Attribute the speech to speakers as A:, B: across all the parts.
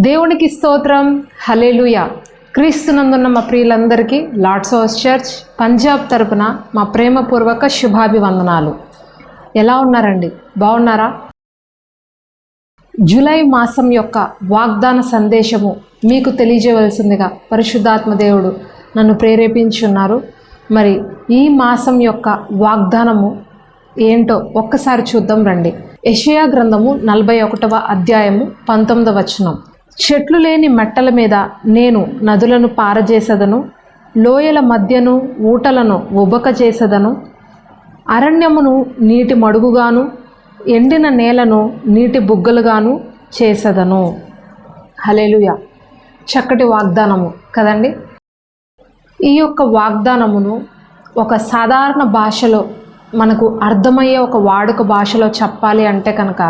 A: దేవునికి స్తోత్రం. హల్లెలూయా. క్రీస్తునందున్న మా ప్రియులందరికీ లార్డ్స్ హౌస్ చర్చ్ పంజాబ్ తరపున మా ప్రేమపూర్వక శుభాభివందనాలు. ఎలా ఉన్నారండి? బాగున్నారా? జూలై మాసం యొక్క వాగ్దాన సందేశము మీకు తెలియజేయవలసిందిగా పరిశుద్ధాత్మ దేవుడు నన్ను ప్రేరేపించున్నారు. మరి ఈ మాసం యొక్క వాగ్దానము ఏంటో ఒక్కసారి చూద్దాం రండి. యెషయా గ్రంథము 41వ అధ్యాయము 19వ వచనం. చెట్లు లేని మెట్టల మీద నేను నదులను పారజేసదను, లోయల మధ్యను ఊటలను ఉబక చేసదను, అరణ్యమును నీటి మడుగుగాను ఎండిన నేలను నీటి బుగ్గలుగాను చేసదను. హల్లెలూయా. చక్కటి వాగ్దానము కదండి. ఈ యొక్క వాగ్దానమును ఒక సాధారణ భాషలో మనకు అర్థమయ్యే ఒక వాడుక భాషలో చెప్పాలి అంటే కనుక,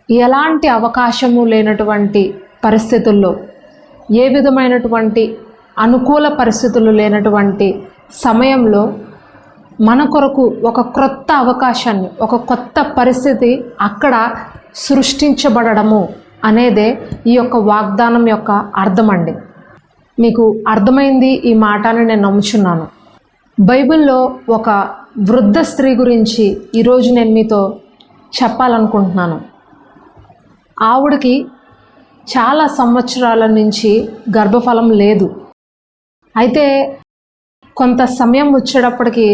A: ఎలాంటి అవకాశము లేనటువంటి పరిస్థితుల్లో, ఏ విధమైనటువంటి అనుకూల పరిస్థితులు లేనటువంటి సమయంలో మన కొరకు ఒక క్రొత్త అవకాశాన్ని, ఒక కొత్త పరిస్థితి అక్కడ సృష్టించబడము అనేదే ఈ యొక్క వాగ్దానం యొక్క అర్థం అండి. మీకు అర్థమైంది ఈ మాట అని నేను నమ్ముచున్నాను. బైబిల్లో ఒక వృద్ధ స్త్రీ గురించి ఈరోజు నేను మీతో చెప్పాలనుకుంటున్నాను. ఆవిడకి చాలా సంవత్సరాల నుంచి గర్భఫలం లేదు. అయితే కొంత సమయం వచ్చేటప్పటికి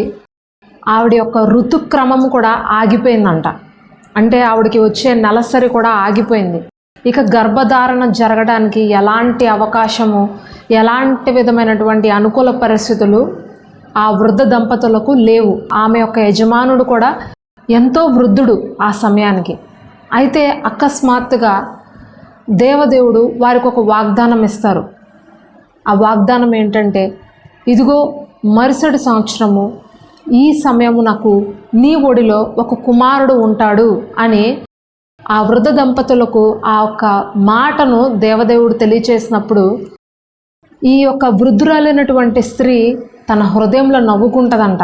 A: ఆవిడ యొక్క ఋతుక్రమం కూడా ఆగిపోయిందంట. అంటే ఆవిడకి వచ్చే నెలసరి కూడా ఆగిపోయింది. ఇక గర్భధారణ జరగడానికి ఎలాంటి అవకాశము, ఎలాంటి విధమైనటువంటి అనుకూల పరిస్థితులు ఆ వృద్ధ దంపతులకు లేవు. ఆమె యొక్క యజమానుడు కూడా ఎంతో వృద్ధుడు ఆ సమయానికి. అయితే అకస్మాత్తుగా దేవదేవుడు వారికి ఒక వాగ్దానం ఇస్తారు. ఆ వాగ్దానం ఏంటంటే, ఇదిగో మరుసటి సంవత్సరము ఈ సమయము నాకు నీ ఒడిలో ఒక కుమారుడు ఉంటాడు అని ఆ వృద్ధ దంపతులకు ఆ ఒక్క మాటను దేవదేవుడు తెలియచేసినప్పుడు, ఈ యొక్క వృద్ధురాలైనటువంటి స్త్రీ తన హృదయంలో నవ్వుకుంటుందంట.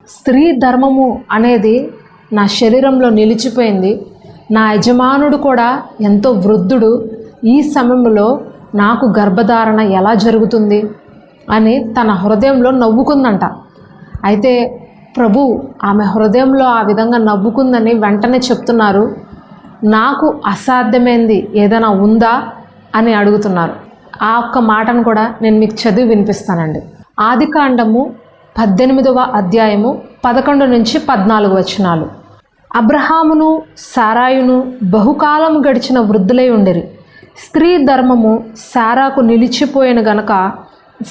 A: స్త్రీ ధర్మము అనేది నా శరీరంలో నిలిచిపోయింది, నా యజమానుడు కూడా ఎంతో వృద్ధుడు, ఈ సమయంలో నాకు గర్భధారణ ఎలా జరుగుతుంది అని తన హృదయంలో నవ్వుకుందంట. అయితే ప్రభు ఆమె హృదయంలో ఆ విధంగా నవ్వుకుందని వెంటనే చెప్తున్నారు, నాకు అసాధ్యమైంది ఏదైనా ఉందా అని అడుగుతున్నారు. ఆ ఒక్క మాటను కూడా నేను మీకు చదివి వినిపిస్తానండి. ఆదికాండము 18వ అధ్యాయము 11 నుంచి 14 వచనాలు. అబ్రహామును సారాయును బహుకాలం గడిచిన వృద్ధులై ఉండిరి. స్త్రీ ధర్మము సారాకు నిలిచిపోయిన గనక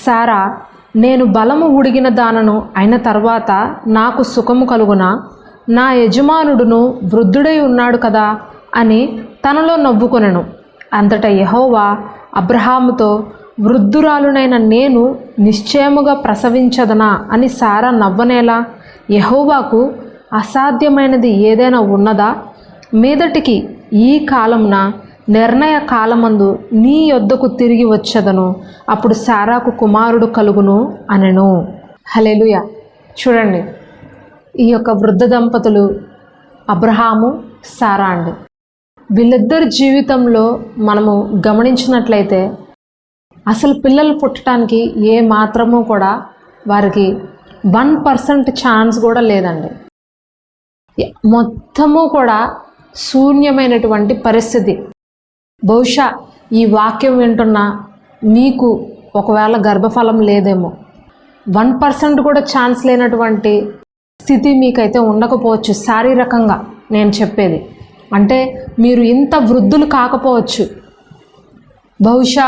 A: సారా, నేను బలము ఉడిగిన దానను అయిన తర్వాత నాకు సుఖము కలుగునా, నా యజమానుడును వృద్ధుడై ఉన్నాడు కదా అని తనలో నవ్వుకొనెను. అంతటా యెహోవా అబ్రహాముతో, వృద్ధురాలునైన నేను నిశ్చయముగా ప్రసవించదనా అని సారా నవ్వనేలా? యెహోవాకు అసాధ్యమైనది ఏదైనా ఉన్నదా? మీదటికి ఈ కాలమున నిర్ణయ కాలమందు నీ యొద్దకు తిరిగి వచ్చదను, అప్పుడు సారాకు కుమారుడు కలుగును అనెను. హల్లెలూయా. చూడండి, ఈ యొక్క వృద్ధ దంపతులు అబ్రహాము, సారా అండి. వీళ్ళిద్దరి జీవితంలో మనము గమనించినట్లయితే అసలు పిల్లలు పుట్టడానికి ఏ మాత్రము కూడా వారికి 1% ఛాన్స్ కూడా లేదండి. మొత్తము కూడా శూన్యమైనటువంటి పరిస్థితి. బహుశా ఈ వాక్యం వింటున్న మీకు ఒకవేళ గర్భఫలం లేదేమో, 1% కూడా ఛాన్స్ లేనటువంటి స్థితి మీకైతే ఉండకపోవచ్చు. శారీరకంగా నేను చెప్పేది అంటే మీరు ఇంత వృద్ధులు కాకపోవచ్చు, బహుశా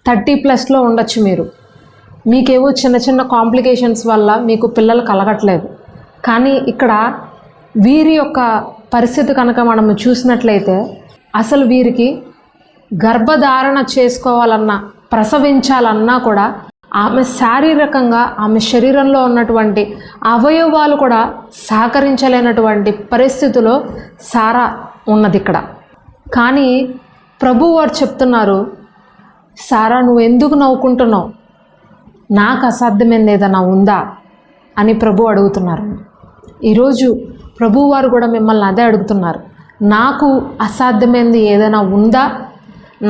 A: 30+ ఉండొచ్చు. మీకేవో చిన్న చిన్న కాంప్లికేషన్స్ వల్ల మీకు పిల్లలు కలగట్లేదు. కానీ ఇక్కడ వీరి యొక్క పరిస్థితి కనుక మనము చూసినట్లయితే అసలు వీరికి గర్భధారణ చేసుకోవాలన్నా, ప్రసవించాలన్నా కూడా ఆమె శారీరకంగా, ఆమె శరీరంలో ఉన్నటువంటి అవయవాలు కూడా సహకరించలేనటువంటి పరిస్థితిలో సారా ఉన్నది ఇక్కడ. కానీ ప్రభు వారు చెప్తున్నారు, సారా నువ్వు ఎందుకు నవ్వుకుంటున్నావు, నాకు అసాధ్యమైనది ఏదైనా ఉందా అని ప్రభు అడుగుతున్నారు. ఈరోజు ప్రభువారు కూడా మిమ్మల్ని అదే అడుగుతున్నారు, నాకు అసాధ్యమైనది ఏదైనా ఉందా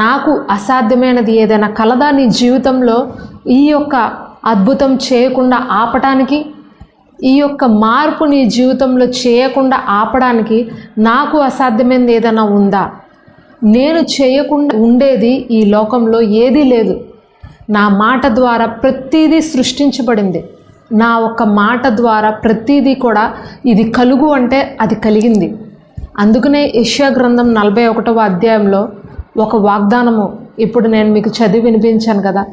A: నాకు అసాధ్యమైనది ఏదైనా కలదా నీ జీవితంలో? ఈ యొక్క అద్భుతం చేయకుండా ఆపడానికి, ఈ యొక్క మార్పు నీ జీవితంలో చేయకుండా ఆపడానికి నాకు అసాధ్యమైనది ఏదైనా ఉందా? నేను చేయకుండా ఉండేది ఈ లోకంలో ఏదీ లేదు. నా మాట ద్వారా ప్రతిదీ సృష్టించబడింది. నా ఒక్క మాట ద్వారా ప్రతిదీ కూడా ఇది కలుగు అంటే అది కలిగింది. అందుకనే యెషయా గ్రంథం 41వ అధ్యాయంలో ఒక వాగ్దానము ఇప్పుడు నేను మీకు చదివి వినిపించాను కదా,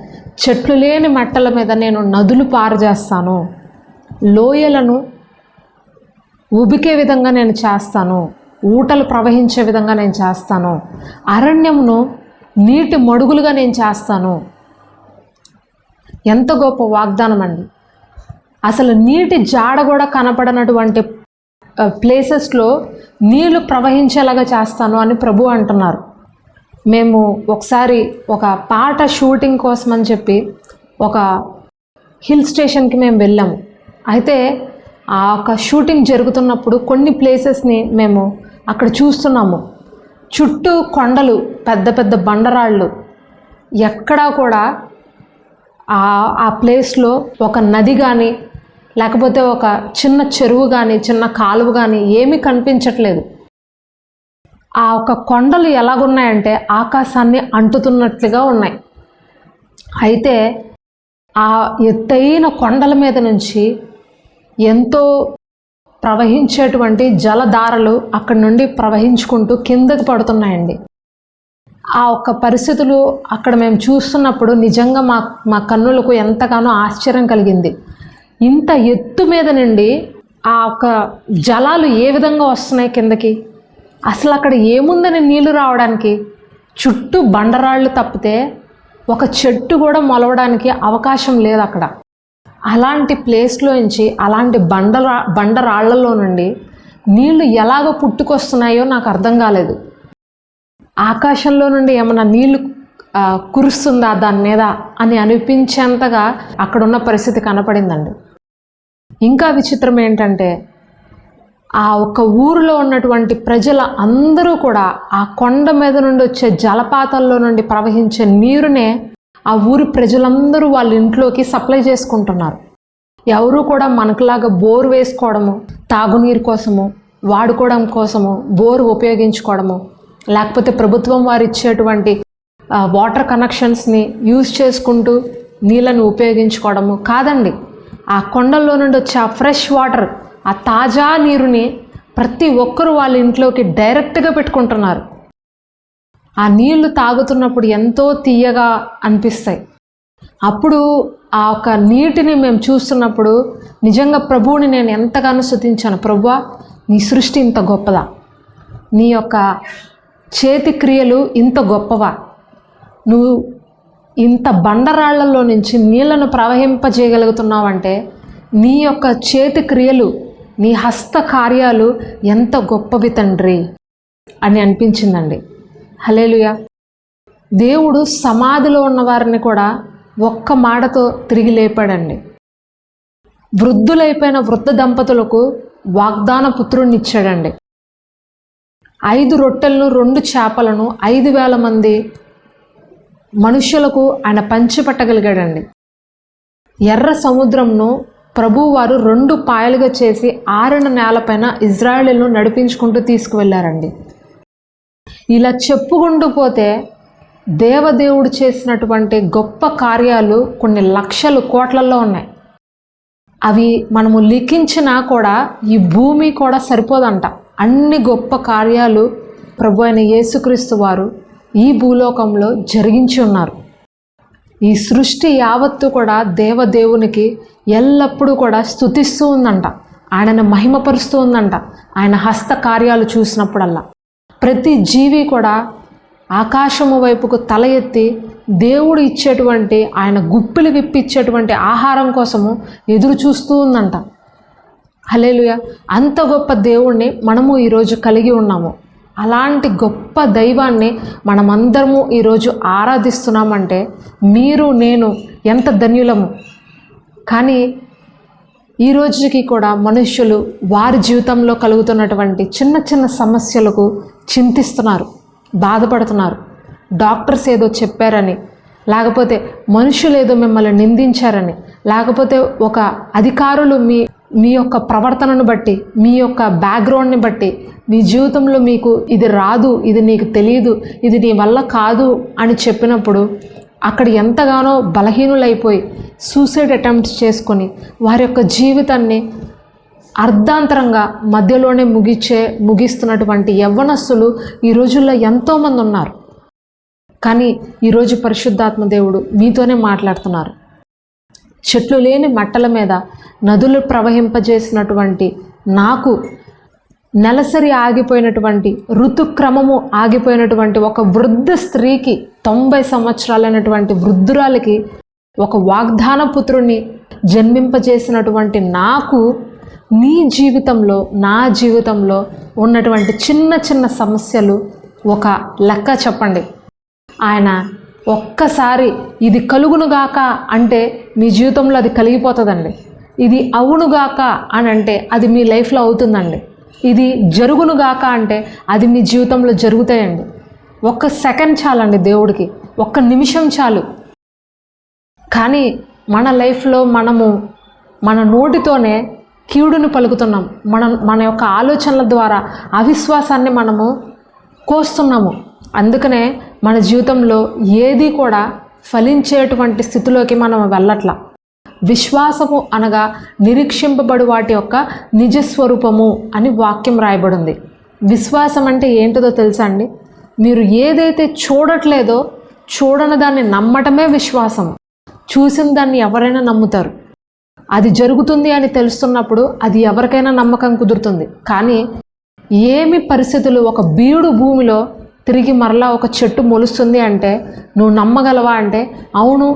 A: చెట్లు లేని మెట్టల మీద నేను నదులు పారజేస్తాను, లోయలను ఉబికే విధంగా నేను చేస్తాను, ఊటలు ప్రవహించే విధంగా నేను చేస్తాను, అరణ్యమును నీటి మడుగులుగా నేను చేస్తాను. ఎంత గొప్ప వాగ్దానం అండి. అసలు నీటి జాడ కూడా కనపడనటువంటి ప్లేసెస్లో నీళ్లు ప్రవహించేలాగా చేస్తాను అని ప్రభు అంటున్నారు. మేము ఒకసారి ఒక పాట షూటింగ్ కోసం అని చెప్పి ఒక హిల్ స్టేషన్కి మేము వెళ్ళాము. అయితే ఆ ఒక షూటింగ్ జరుగుతున్నప్పుడు కొన్ని ప్లేసెస్ని మేము అక్కడ చూస్తున్నాము. చుట్టూ కొండలు, పెద్ద పెద్ద బండరాళ్ళు, ఎక్కడా కూడా ఆ ప్లేస్లో ఒక నది కానీ లేకపోతే ఒక చిన్న చెరువు కానీ చిన్న కాలువ కానీ ఏమీ కనిపించట్లేదు. ఆ ఒక కొండలు ఎలాగున్నాయంటే ఆకాశాన్ని అంటుతున్నట్లుగా ఉన్నాయి. అయితే ఆ ఎత్తైన కొండల మీద నుంచి ఎంతో ప్రవహించేటువంటి జలధారలు అక్కడి నుండి ప్రవహించుకుంటూ కిందకి పడుతున్నాయండి. ఆ ఒక్క పరిస్థితులు అక్కడ మేము చూస్తున్నప్పుడు నిజంగా మా కన్నులకు ఎంతగానో ఆశ్చర్యం కలిగింది. ఇంత ఎత్తు మీద నుండి ఆ ఒక్క జలాలు ఏ విధంగా వస్తున్నాయి కిందకి? అసలు అక్కడ ఏముందని నీళ్లు రావడానికి? చుట్టూ బండరాళ్ళు తప్పితే ఒక చెట్టు కూడా మొలవడానికి అవకాశం లేదు అక్కడ. అలాంటి ప్లేస్లో నుంచి, అలాంటి బండరాళ్లలో నుండి నీళ్లు ఎలాగో పుట్టుకొస్తున్నాయో నాకు అర్థం కాలేదు. ఆకాశంలో నుండి ఏమన్నా నీళ్లు కురుస్తుందా దాని మీద అని అనిపించేంతగా అక్కడున్న పరిస్థితి కనపడిందండి. ఇంకా విచిత్రం ఏంటంటే ఆ ఒక్క ఊరిలో ఉన్నటువంటి ప్రజల అందరూ కూడా ఆ కొండ మీద నుండి వచ్చే జలపాతాల్లో నుండి ప్రవహించే నీరునే ఆ ఊరి ప్రజలందరూ వాళ్ళ ఇంట్లోకి సప్లై చేసుకుంటున్నారు. ఎవరు కూడా మనకులాగా బోరు వేసుకోవడము, తాగునీరు కోసము, వాడుకోవడం కోసము బోరు ఉపయోగించుకోవడము, లేకపోతే ప్రభుత్వం వారు ఇచ్చేటువంటి వాటర్ కనెక్షన్స్ని యూజ్ చేసుకుంటూ నీళ్ళను ఉపయోగించుకోవడము కాదండి. ఆ కొండల్లో నుండి వచ్చే ఆ ఫ్రెష్ వాటర్, ఆ తాజా నీరుని ప్రతి ఒక్కరూ వాళ్ళ ఇంట్లోకి డైరెక్ట్గా పెట్టుకుంటున్నారు. ఆ నీళ్లు తాగుతున్నప్పుడు ఎంతో తీయగా అనిపిస్తాయి. అప్పుడు ఆ ఒక నీటిని మేము చూస్తున్నప్పుడు నిజంగా ప్రభువుని నేను ఎంతగానో స్తుతించాను. ప్రభువా, నీ సృష్టి ఇంత గొప్పదా? నీ యొక్క చేతి క్రియలు ఇంత గొప్పవా? నువ్వు ఇంత బండరాళ్లలో నుంచి నీళ్లను ప్రవహింపజేయగలుగుతున్నావంటే నీ యొక్క చేతి క్రియలు, నీ హస్త కార్యాలు ఎంత గొప్పవి తండ్రి అని అనిపించిందండి. హల్లెలూయా. దేవుడు సమాధిలో ఉన్న వారిని కూడా ఒక్క మాటతో తిరిగి లేపాడండి. వృద్ధులైపోయిన వృద్ధ దంపతులకు వాగ్దాన పుత్రుడిని ఇచ్చాడండి. 5 రొట్టెలను 2 చేపలను 5,000 మంది మనుష్యులకు ఆయన పంచిపెట్టగలిగాడండి. ఎర్ర సముద్రంను ప్రభువారు 2 పాయలుగా చేసి ఆరిన నేలపైన ఇజ్రాయేలును నడిపించుకుంటూ తీసుకువెళ్ళారండి. ఇలా చెప్పుకుంటూ పోతే దేవదేవుడు చేసినటువంటి గొప్ప కార్యాలు కొన్ని లక్షల కోట్లలో ఉన్నాయి. అవి మనము లిఖించినా కూడా ఈ భూమి కూడా సరిపోదంట. అన్ని గొప్ప కార్యాలు ప్రభు అయిన యేసుక్రీస్తు వారు ఈ భూలోకంలో జరిగించి ఉన్నారు. ఈ సృష్టి యావత్తు కూడా దేవదేవునికి ఎల్లప్పుడూ కూడా స్తుతిస్తూ ఉందంట, ఆయనను మహిమపరుస్తూ ఉందంట. ఆయన హస్త కార్యాలు చూసినప్పుడల్లా ప్రతి జీవి కూడా ఆకాశము వైపుకు తల ఎత్తి దేవుడు ఇచ్చేటువంటి, ఆయన గుప్పిలు విప్పిచ్చేటువంటి ఆహారం కోసము ఎదురు చూస్తూ ఉందంట. హల్లెలూయా. అంత గొప్ప దేవుణ్ణి మనము ఈరోజు కలిగి ఉన్నాము. అలాంటి గొప్ప దైవాన్ని మనమందరము ఈరోజు ఆరాధిస్తున్నామంటే మీరు నేను ఎంత ధన్యులము. కానీ ఈ రోజుకి కూడా మనుష్యులు వారి జీవితంలో కలుగుతున్నటువంటి చిన్న చిన్న సమస్యలకు చింతిస్తున్నారు, బాధపడుతున్నారు. డాక్టర్స్ ఏదో చెప్పారని, లేకపోతే మనుషులు ఏదో మిమ్మల్ని నిందించారని, లేకపోతే ఒక అధికారులు మీ యొక్క ప్రవర్తనను బట్టి, మీ యొక్క బ్యాక్గ్రౌండ్ని బట్టి, మీ జీవితంలో మీకు ఇది రాదు, ఇది నీకు తెలియదు, ఇది నీ వల్ల కాదు అని చెప్పినప్పుడు అక్కడ ఎంతగానో బలహీనులైపోయి సూసైడ్ అటెంప్ట్స్ చేసుకొని వారి యొక్క జీవితాన్ని అర్ధాంతరంగా మధ్యలోనే ముగిస్తున్నటువంటి యవ్వనస్తులు ఈ రోజుల్లో ఎంతోమంది ఉన్నారు. కానీ ఈరోజు పరిశుద్ధాత్మ దేవుడు మీతోనే మాట్లాడుతున్నారు. చెట్లు లేని మట్టల మీద నదులు ప్రవహింపజేసినటువంటి నాకు, నెలసరి ఆగిపోయినటువంటి ఋతుక్రమము ఆగిపోయినటువంటి ఒక వృద్ధ స్త్రీకి, 90 సంవత్సరాలైనటువంటి వృద్ధురాలికి ఒక వాగ్దాన పుత్రుని జన్మింపజేసినటువంటి నాకు, నీ జీవితంలో, నా జీవితంలో ఉన్నటువంటి చిన్న చిన్న సమస్యలు ఒక లెక్క చెప్పండి. ఆయన ఒక్కసారి ఇది కలుగునుగాక అంటే మీ జీవితంలో అది కలిగిపోతుందండి. ఇది అవునుగాక అని అంటే అది మీ లైఫ్లో అవుతుందండి. ఇది జరుగునుగాక అంటే అది మీ జీవితంలో జరుగుతాయండి. ఒక్క సెకండ్ చాలండి దేవుడికి, ఒక్క నిమిషం చాలు. కానీ మన లైఫ్లో మనము మన నోటితోనే కీడును పలుకుతున్నాం. మన యొక్క ఆలోచనల ద్వారా అవిశ్వాసాన్ని మనము కోస్తున్నాము. అందుకనే మన జీవితంలో ఏది కూడా ఫలించేటువంటి స్థితిలోకి మనం వెళ్ళట్లా. విశ్వాసము అనగా నిరీక్షింపబడు వాటి యొక్క నిజస్వరూపము అని వాక్యం రాయబడింది. విశ్వాసం అంటే ఏంటిదో తెలుసా అండి? మీరు ఏదైతే చూడట్లేదో చూడని దాన్ని నమ్మటమే విశ్వాసం. చూసిన దాన్ని ఎవరైనా నమ్ముతారు. అది జరుగుతుంది అని తెలుస్తున్నప్పుడు అది ఎవరికైనా నమ్మకం కుదురుతుంది. కానీ ఏమి పరిస్థితులు, ఒక బీడు భూమిలో తిరిగి మరలా ఒక చెట్టు మొలుస్తుంది అంటే నువ్వు నమ్మగలవా అంటే, అవును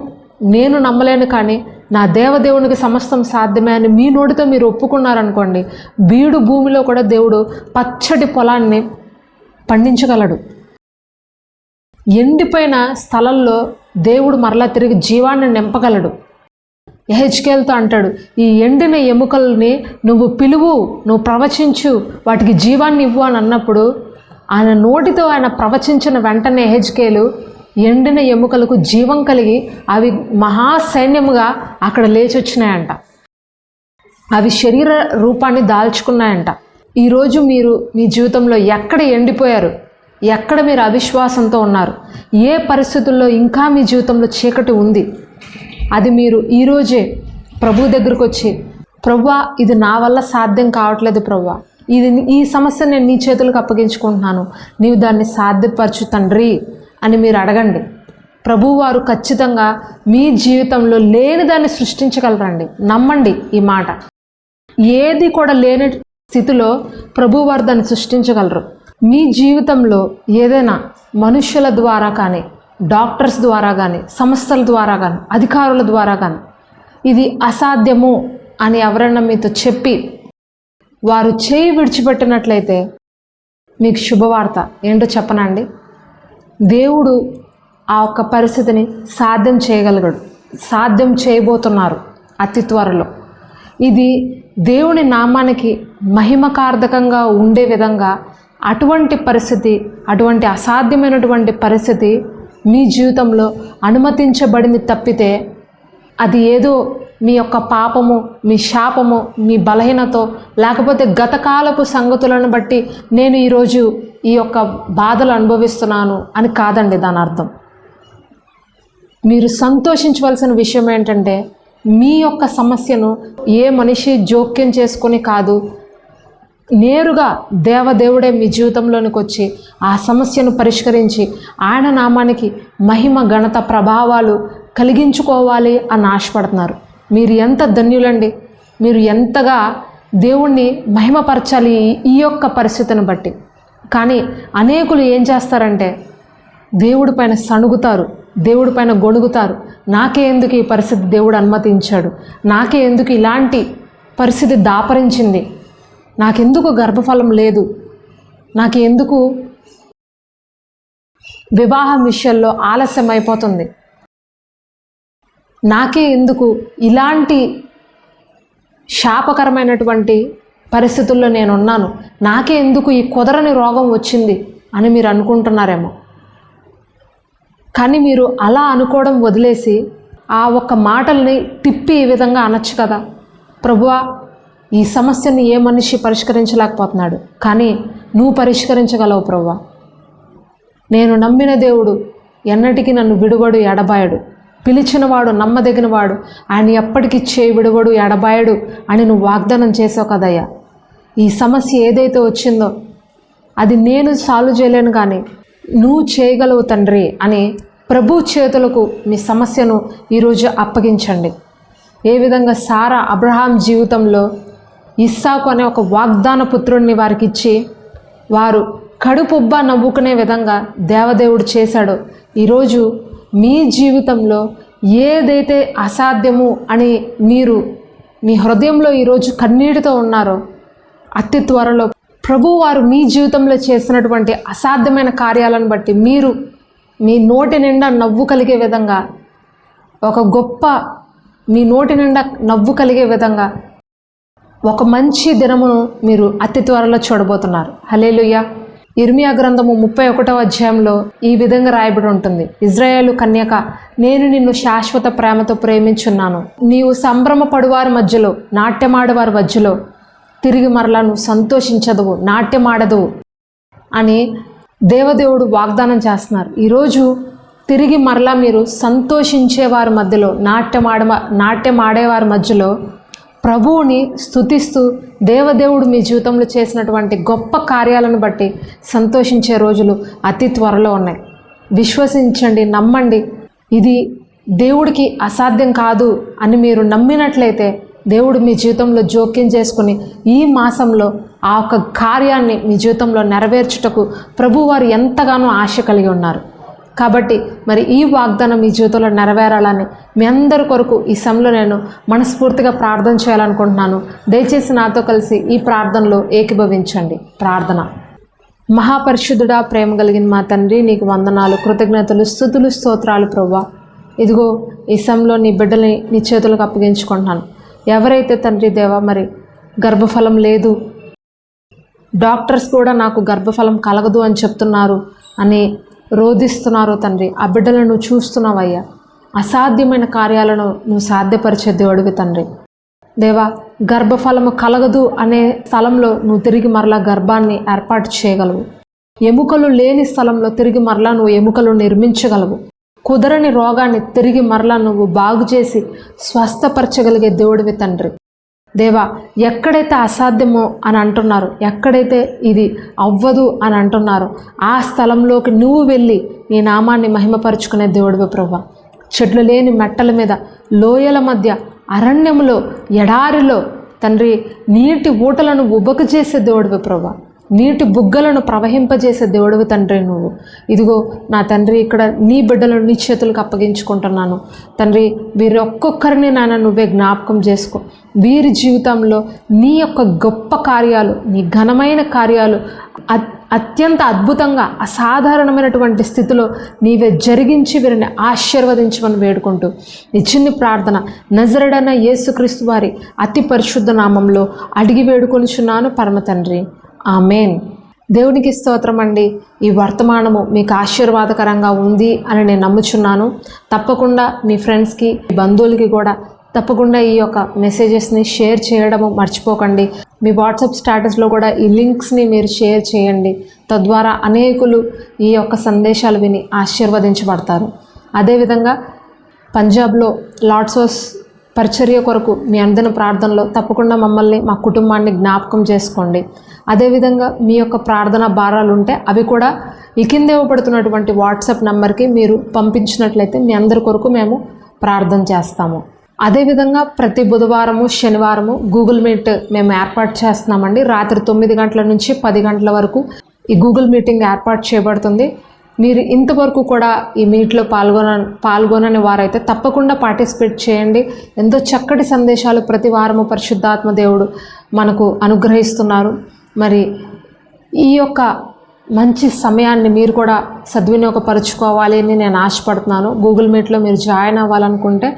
A: నేను నమ్మలేను కానీ నా దేవదేవునికి సమస్తం సాధ్యమే అని మీ నోటితో మీరు ఒప్పుకున్నారనుకోండి, బీడు భూమిలో కూడా దేవుడు పచ్చటి పొలాన్ని పండించగలడు. ఎండిపోయిన స్థలంలో దేవుడు మరలా తిరిగి జీవాన్ని నింపగలడు. యెహెజ్కేలుతో అంటాడు, ఈ ఎండిన ఎముకల్ని నువ్వు పిలువు, నువ్వు ప్రవచించు, వాటికి జీవాన్ని ఇవ్వు అని అన్నప్పుడు ఆయన నోటితో ఆయన ప్రవచించిన వెంటనే యెహెజ్కేలు ఎండిన ఎముకలకు జీవం కలిగి అవి మహాసైన్యముగా అక్కడ లేచొచ్చినాయంట. అవి శరీర రూపాన్ని దాల్చుకున్నాయంట. ఈరోజు మీరు మీ జీవితంలో ఎక్కడ ఎండిపోయారు, ఎక్కడ మీరు అవిశ్వాసంతో ఉన్నారు, ఏ పరిస్థితుల్లో ఇంకా మీ జీవితంలో చీకటి ఉంది, అది మీరు ఈరోజే ప్రభు దగ్గరకు వచ్చి, ప్రభువా ఇది నా వల్ల సాధ్యం కావట్లేదు ప్రభువా, ఈ సమస్య నేను నీ చేతులకు అప్పగించుకుంటున్నాను, నీవు దాన్ని సాధ్యపరచు తండ్రి అని మీరు అడగండి. ప్రభువారు ఖచ్చితంగా మీ జీవితంలో లేని దాన్ని సృష్టించగలరండి. నమ్మండి ఈ మాట. ఏది కూడా లేని స్థితిలో ప్రభువారు దాన్ని సృష్టించగలరు. మీ జీవితంలో ఏదైనా మనుషుల ద్వారా కానీ, డాక్టర్స్ ద్వారా కానీ, సంస్థల ద్వారా కానీ, అధికారుల ద్వారా కానీ ఇది అసాధ్యము అని ఎవరైనా మీతో చెప్పి వారు చేయి విడిచిపెట్టినట్లయితే మీకు శుభవార్త ఏంటో చెప్పనండి. దేవుడు ఆ ఒక్క పరిస్థితిని సాధ్యం చేయగలగడు, సాధ్యం చేయబోతున్నారు అతి త్వరలో. ఇది దేవుని నామానికి మహిమకార్థకంగా ఉండే విధంగా అటువంటి పరిస్థితి, అటువంటి అసాధ్యమైనటువంటి పరిస్థితి మీ జీవితంలో అనుమతించబడింది తప్పితే అది ఏదో మీ యొక్క పాపము, మీ శాపము, మీ బలహీనతో, లేకపోతే గతకాలపు సంగతులను బట్టి నేను ఈరోజు ఈ యొక్క బాధలు అనుభవిస్తున్నాను అని కాదండి దాని అర్థం. మీరు సంతోషించవలసిన విషయం ఏంటంటే మీ యొక్క సమస్యను ఏ మనిషి జోక్యం చేసుకొని కాదు, నేరుగా దేవదేవుడే మీ జీవితంలోనికి వచ్చి ఆ సమస్యను పరిష్కరించి ఆయన నామానికి మహిమ, ఘనత, ప్రభావాలు కలిగించుకోవాలి అని ఆశపడుతున్నారు. మీరు ఎంత ధన్యులండి. మీరు ఎంతగా దేవుణ్ణి మహిమపరచాలి ఈ యొక్క పరిస్థితిని బట్టి. కానీ అనేకులు ఏం చేస్తారంటే దేవుడి పైన సణుగుతారు, దేవుడి పైన గొణుగుతారు. నాకే ఎందుకు ఈ పరిస్థితి దేవుడు అనుమతించాడు, నాకే ఎందుకు ఇలాంటి పరిస్థితి దాపరించింది, నాకెందుకు గర్భఫలం లేదు, నాకెందుకు వివాహం విషయంలో ఆలస్యం అయిపోతుంది, నాకే ఎందుకు ఇలాంటి శాపకరమైనటువంటి పరిస్థితుల్లో నేనున్నాను, నాకే ఎందుకు ఈ కుదరని రోగం వచ్చింది అని మీరు అనుకుంటున్నారేమో. కానీ మీరు అలా అనుకోవడం వదిలేసి ఆ ఒక్క మాటల్ని తిప్పి ఈ విధంగా అనొచ్చు కదా, ప్రభువా ఈ సమస్యని ఏ మనిషి పరిష్కరించలేకపోతున్నాడు, కానీ నువ్వు పరిష్కరించగలవు ప్రభువా. నేను నమ్మిన దేవుడు ఎన్నటికీ నన్ను విడువడు ఎడబాయడు, పిలిచినవాడు నమ్మదగినవాడు, ఆయన ఎప్పటికీ చేయి విడువడు ఎడబాయడు అని నువ్వు వాగ్దానం చేసావు కదయ్యా. ఈ సమస్య ఏదైతే వచ్చిందో అది నేను సాల్వ్ చేయలేను, కానీ నువ్వు చేయగలవు తండ్రి అని ప్రభు చేతులకు మీ సమస్యను ఈరోజు అప్పగించండి. ఏ విధంగా సారా అబ్రహాం జీవితంలో ఇస్సాకు అనే ఒక వాగ్దాన పుత్రుడిని వారికి ఇచ్చి వారు కడుపుబ్బా నవ్వుకునే విధంగా దేవదేవుడు చేశాడో, ఈరోజు మీ జీవితంలో ఏదైతే అసాధ్యము అని మీరు మీ హృదయంలో ఈరోజు కన్నీటితో ఉన్నారో, అతి త్వరలో ప్రభు వారు మీ జీవితంలో చేసినటువంటి అసాధ్యమైన కార్యాలను బట్టి మీరు మీ నోటి నిండా నవ్వు కలిగే విధంగా, ఒక గొప్ప మీ నోటి నిండా నవ్వు కలిగే విధంగా ఒక మంచి దినమును మీరు అతి త్వరలో చూడబోతున్నారు. హల్లెలూయా. ఇర్మియా గ్రంథము 31వ అధ్యాయంలో ఈ విధంగా రాయబడి ఉంటుంది. ఇజ్రాయేలు కన్యక, నేను నిన్ను శాశ్వత ప్రేమతో ప్రేమించున్నాను. నీవు సంభ్రమపడువారి మధ్యలో, నాట్యమాడవారి మధ్యలో తిరిగి మరలా నువ్వు సంతోషించదువు, నాట్యమాడదువు అని దేవదేవుడు వాగ్దానం చేస్తున్నారు. ఈరోజు తిరిగి మరలా మీరు సంతోషించే వారి మధ్యలో, నాట్యమాడేవారి మధ్యలో ప్రభువుని స్తుతిస్తూ దేవదేవుడు మీ జీవితంలో చేసినటువంటి గొప్ప కార్యాలను బట్టి సంతోషించే రోజులు అతి త్వరలో ఉన్నాయి. విశ్వసించండి, నమ్మండి. ఇది దేవుడికి అసాధ్యం కాదు అని మీరు నమ్మినట్లయితే దేవుడు మీ జీవితంలో జోక్యం చేసుకుని ఈ మాసంలో ఆ ఒక కార్యాన్ని మీ జీవితంలో నెరవేర్చుటకు ప్రభువారు ఎంతగానో ఆశ కలిగి ఉన్నారు. కాబట్టి మరి ఈ వాగ్దానం మీ జీవితంలో నెరవేరాలని మీ అందరి కొరకు ఈ సమయంలో నేను మనస్ఫూర్తిగా ప్రార్థన చేయాలనుకుంటున్నాను. దయచేసి నాతో కలిసి ఈ ప్రార్థనలో ఏకీభవించండి. ప్రార్థన. మహాపరిశుద్ధుడా, ప్రేమ కలిగిన మా తండ్రి, నీకు వందనాలు, కృతజ్ఞతలు, స్తుతులు, స్తోత్రాలు ప్రభువా. ఇదిగో ఈ సమయంలో నీ బిడ్డల్ని నీ చేతులకు అప్పగించుకుంటున్నాను. ఎవరైతే తండ్రి దేవా మరి గర్భఫలం లేదు, డాక్టర్స్ కూడా నాకు గర్భఫలం కలగదు అని చెప్తున్నారు అని రోధిస్తున్నారో తండ్రి, ఆ బిడ్డలను నువ్వు చూస్తున్నావయ్యా. అసాధ్యమైన కార్యాలను నువ్వు సాధ్యపరిచే దేవుడివి తండ్రి దేవా. గర్భఫలము కలగదు అనే స్థలంలో నువ్వు తిరిగి మరలా గర్భాన్ని ఏర్పాటు చేయగలవు. ఎముకలు లేని స్థలంలో తిరిగి మరలా నువ్వు ఎముకలు నిర్మించగలవు. కుదరని రోగాన్ని తిరిగి మరలా నువ్వు బాగు చేసి స్వస్థపరచగలిగే దేవుడివి తండ్రి దేవా. ఎక్కడైతే అసాధ్యమో అని అంటున్నారు, ఎక్కడైతే ఇది అవ్వదు అని అంటున్నారో ఆ స్థలంలోకి నువ్వు వెళ్ళి నీ నామాన్ని మహిమపరుచుకునే దేవుడివి ప్రభువా. చెట్లు లేని మెట్టల మీద, లోయల మధ్య, అరణ్యములో, ఎడారిలో తండ్రి నీటి ఊటలను ఉబక చేసే దేవుడివి ప్రభువా. నీటి బుగ్గలను ప్రవహింపజేసే దేవుడివి తండ్రి నువ్వు. ఇదిగో నా తండ్రి, ఇక్కడ నీ బిడ్డలను నీ చేతులకు అప్పగించుకుంటున్నాను తండ్రి. వీరి ఒక్కొక్కరిని నాన్న నువ్వే జ్ఞాపకం చేసుకో. వీరి జీవితంలో నీ యొక్క గొప్ప కార్యాలు, నీ ఘనమైన కార్యాలు అత్యంత అద్భుతంగా, అసాధారణమైనటువంటి స్థితిలో నీవే జరిగించి వీరిని ఆశీర్వదించమని వేడుకుంటూ ఈ చిన్ని ప్రార్థన నజరేయుడైన యేసుక్రీస్తు వారి అతి పరిశుద్ధ నామంలో అడిగి వేడుకొనుచున్నాను పరమ తండ్రి. ఆమేన్. దేవునికి స్తోత్రం అండి. ఈ వర్తమానము మీకు ఆశీర్వాదకరంగా ఉంది అని నేను నమ్ముచున్నాను. తప్పకుండా మీ ఫ్రెండ్స్కి, మీ బంధువులకి కూడా తప్పకుండా ఈ యొక్క మెసేజెస్ని షేర్ చేయడము మర్చిపోకండి. మీ వాట్సాప్ స్టేటస్లో కూడా ఈ లింక్స్ని మీరు షేర్ చేయండి. తద్వారా అనేకులు ఈ యొక్క సందేశాలు విని ఆశీర్వదించబడతారు. అదేవిధంగా పంజాబ్లో లార్డ్స్ పరిచర్య కొరకు మీ అందరి ప్రార్థనలో తప్పకుండా మమ్మల్ని, మా కుటుంబాన్ని జ్ఞాపకం చేసుకోండి. అదేవిధంగా మీ యొక్క ప్రార్థన భారాలు ఉంటే అవి కూడా ఈ కింద ఇవ్వబడుతున్నటువంటి వాట్సాప్ నెంబర్కి మీరు పంపించినట్లయితే మీ అందరి కొరకు మేము ప్రార్థన చేస్తాము. అదేవిధంగా ప్రతి బుధవారము, శనివారము గూగుల్ మీట్ మేము ఏర్పాటు చేస్తున్నామండి. రాత్రి 9 గంటల నుంచి 10 గంటల వరకు ఈ గూగుల్ మీటింగ్ ఏర్పాటు చేయబడుతుంది. మీరు ఇంతవరకు కూడా ఈ మీట్లో పాల్గొనని వారైతే తప్పకుండా పార్టిసిపేట్ చేయండి. ఎంతో చక్కటి సందేశాలు ప్రతి వారము పరిశుద్ధాత్మ దేవుడు మనకు అనుగ్రహిస్తున్నారు. మరి ఈ యొక్క మంచి సమయాన్ని మీరు కూడా సద్వినియోగపరుచుకోవాలి అని నేను ఆశపడుతున్నాను. గూగుల్ మీట్లో మీరు జాయిన్ అవ్వాలనుకుంటే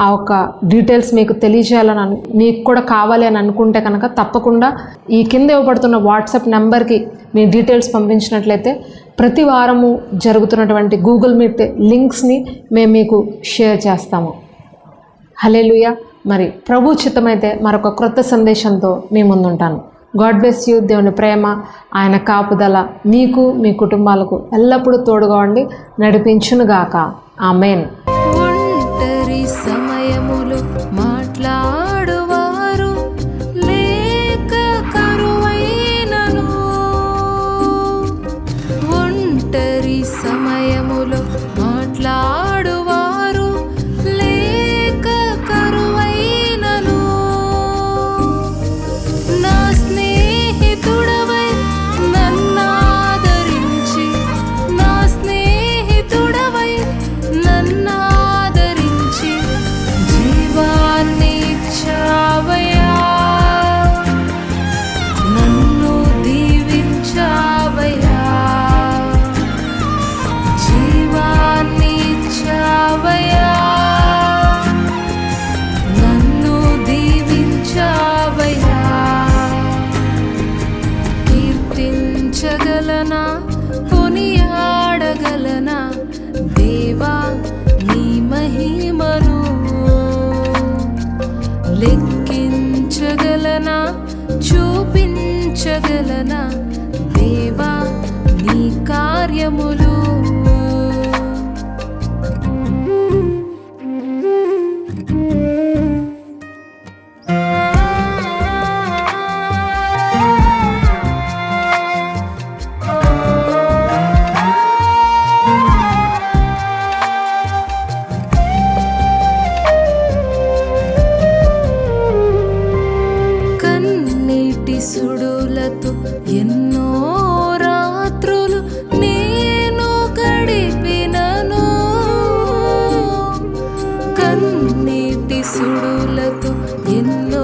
A: ఆ యొక్క డీటెయిల్స్ మీకు తెలియజేయాలని మీకు కూడా కావాలి అని అనుకుంటే కనుక తప్పకుండా ఈ కింద ఇవ్వబడుతున్న వాట్సాప్ నెంబర్కి మీ డీటెయిల్స్ పంపించినట్లయితే ప్రతి వారము జరుగుతున్నటువంటి గూగుల్ మీట్ లింక్స్ని మేము మీకు షేర్ చేస్తాము. హల్లెలూయా. మరి ప్రభు చిత్తమైతే మరొక క్రొత్త సందేశంతో మీ ముందుంటాను. God bless you. దేవుని ప్రేమ, ఆయన కాపుదల మీకు, మీ కుటుంబాలకు ఎల్లప్పుడూ తోడుగా ఉండి నడిపించునుగాక. ఆమేన్.
B: ఒంటరి సమయములో మాట్లాడువారు లేక కరువైనను, ఒంటరి సమయములో మాట్లాడువారు లేక కరువైనను, నా స్నేహితుడవై నన్నాదరించి, నా స్నేహితుడవై నన్నాదరించి జీవాన్ని ఇచ్చావయ్యా, నన్ను దీవించావయ్యా, జీవాన్ని ఇచ్చావయ్యా, నన్ను దీవించావయ్యా. కీర్తించగలనా, కొనియాడగలనా దేవా నీ మహిమను, లెక్కించగలనా, చూపించగలనా దేవా నీ కార్యములు. కన్నీటి సుడులతో ఎన్నో రాత్రులు నేను గడిపినను, కన్నీటి సుడులతో ఎన్నో